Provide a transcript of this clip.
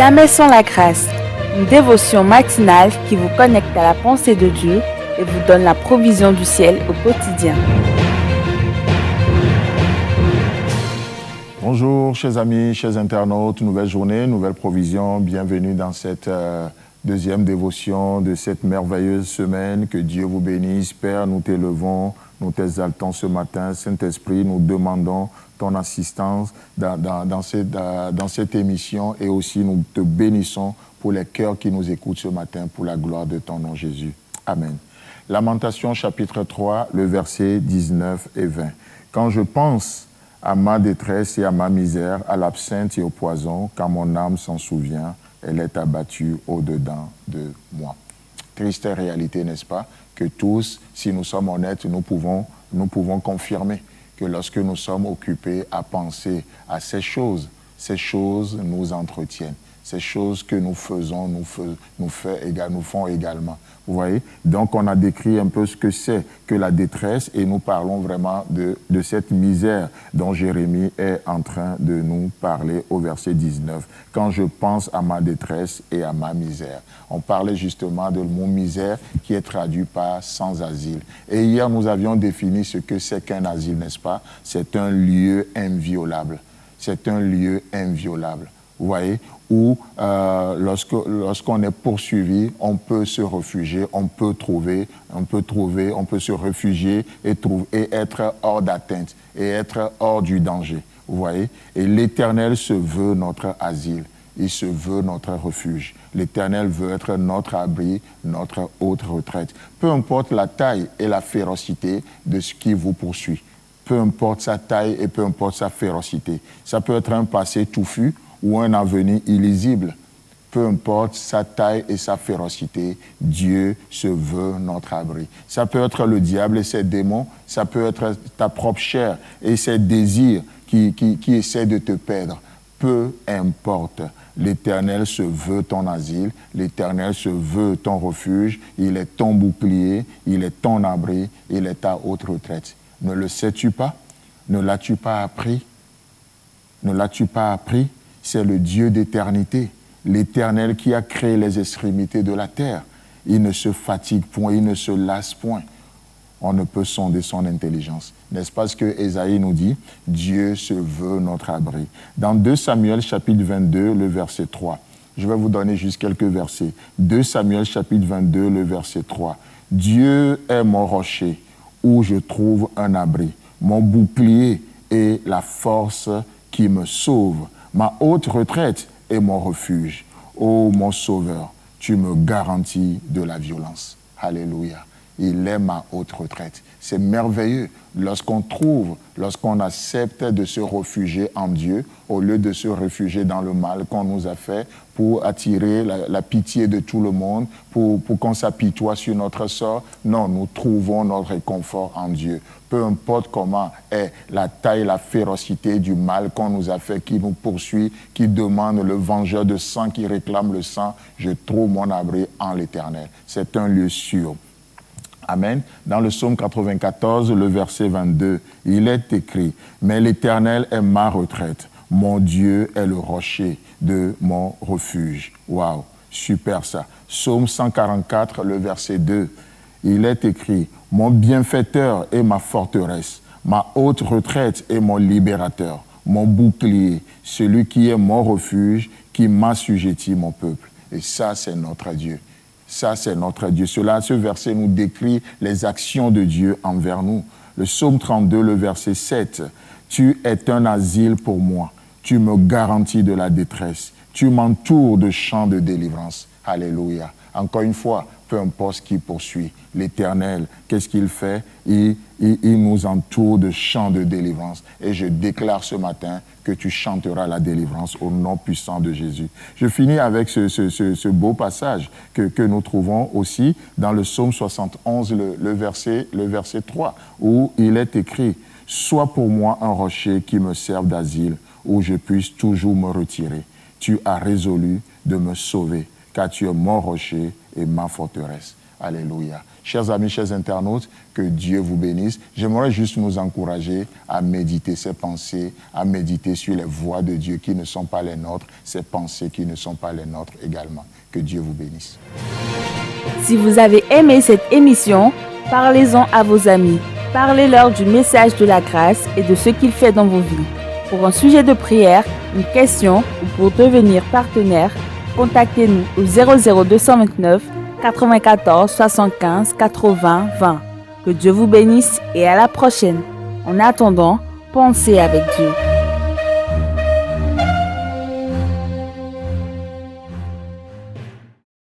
Jamais sans la grâce, une dévotion matinale qui vous connecte à la pensée de Dieu et vous donne la provision du ciel au quotidien. Bonjour chers amis, chers internautes, nouvelle journée, nouvelle provision, bienvenue dans cette deuxième dévotion de cette merveilleuse semaine. Que Dieu vous bénisse. Père, nous t'élevons, nous t'exaltons ce matin. Saint-Esprit, nous demandons ton assistance dans cette émission et aussi nous te bénissons pour les cœurs qui nous écoutent ce matin pour la gloire de ton nom Jésus. Amen. Lamentation chapitre 3, le verset 19 et 20. Quand je pense à ma détresse et à ma misère, à l'absinthe et au poison, quand mon âme s'en souvient, elle est abattue au-dedans de moi. Triste réalité, n'est-ce pas, que tous, si nous sommes honnêtes, nous pouvons confirmer que lorsque nous sommes occupés à penser à ces choses nous entretiennent. Ces choses que nous faisons, nous font également. Vous voyez? Donc, on a décrit un peu ce que c'est que la détresse et nous parlons vraiment de cette misère dont Jérémie est en train de nous parler au verset 19. Quand je pense à ma détresse et à ma misère. On parlait justement de mon misère qui est traduit par sans asile. Et hier, nous avions défini ce que c'est qu'un asile, n'est-ce pas? C'est un lieu inviolable. C'est un lieu inviolable. Vous voyez, où lorsqu'on est poursuivi, on peut se réfugier, on peut se réfugier et être hors d'atteinte et être hors du danger. Vous voyez, et l'Éternel se veut notre asile, il se veut notre refuge. L'Éternel veut être notre abri, notre haute retraite. Peu importe la taille et la férocité de ce qui vous poursuit. Peu importe sa taille et peu importe sa férocité. Ça peut être un passé touffu ou un avenir illisible. Peu importe sa taille et sa férocité, Dieu se veut notre abri. Ça peut être le diable et ses démons, ça peut être ta propre chair et ses désirs qui essaient de te perdre. Peu importe, l'Éternel se veut ton asile, l'Éternel se veut ton refuge, il est ton bouclier, il est ton abri, il est ta haute retraite. Ne le sais-tu pas? Ne l'as-tu pas appris? Ne l'as-tu pas appris? C'est le Dieu d'éternité, l'Éternel qui a créé les extrémités de la terre. Il ne se fatigue point, il ne se lasse point. On ne peut sonder son intelligence. N'est-ce pas ce que Ésaïe nous dit? Dieu se veut notre abri. Dans 2 Samuel chapitre 22, le verset 3. Je vais vous donner juste quelques versets. 2 Samuel chapitre 22, le verset 3. Dieu est mon rocher où je trouve un abri, mon bouclier et la force qui me sauve. Ma haute retraite est mon refuge. Ô mon sauveur, tu me garantis de la violence. Alléluia. Il est ma haute retraite. C'est merveilleux lorsqu'on accepte de se réfugier en Dieu au lieu de se réfugier dans le mal qu'on nous a fait pour attirer la pitié de tout le monde, pour qu'on s'apitoie sur notre sort. Non, nous trouvons notre réconfort en Dieu. Peu importe comment est la taille, la férocité du mal qu'on nous a fait, qui nous poursuit, qui demande le vengeur de sang, qui réclame le sang, je trouve mon abri en l'Éternel. C'est un lieu sûr. Amen. Dans le psaume 94, le verset 22, il est écrit « Mais l'Éternel est ma retraite, mon Dieu est le rocher de mon refuge. » Waouh, super ça. Psaume 144, le verset 2, il est écrit « Mon bienfaiteur est ma forteresse, ma haute retraite est mon libérateur, mon bouclier, celui qui est mon refuge, qui m'assujettit mon peuple. » Et ça, c'est notre Dieu. Ça, c'est notre Dieu. Ce verset nous décrit les actions de Dieu envers nous. Le psaume 32, le verset 7. « Tu es un asile pour moi. Tu me garantis de la détresse. Tu m'entoures de chants de délivrance. » Alléluia. Encore une fois, peu importe ce qui poursuit, l'Éternel, qu'est-ce qu'il fait? Il nous entoure de chants de délivrance. Et je déclare ce matin que tu chanteras la délivrance au nom puissant de Jésus. Je finis avec ce beau passage que nous trouvons aussi dans le psaume 71, le verset 3, où il est écrit « Sois pour moi un rocher qui me serve d'asile, où je puisse toujours me retirer. Tu as résolu de me sauver, car tu es mon rocher et ma forteresse. » Alléluia. Chers amis, chers internautes, que Dieu vous bénisse. J'aimerais juste nous encourager à méditer ces pensées, à méditer sur les voies de Dieu qui ne sont pas les nôtres, ces pensées qui ne sont pas les nôtres également. Que Dieu vous bénisse. Si vous avez aimé cette émission, parlez-en à vos amis. Parlez-leur du message de la grâce et de ce qu'il fait dans vos vies. Pour un sujet de prière, une question ou pour devenir partenaire, contactez-nous au 00229 94 75 80 20. Que Dieu vous bénisse et à la prochaine. En attendant, pensez avec Dieu.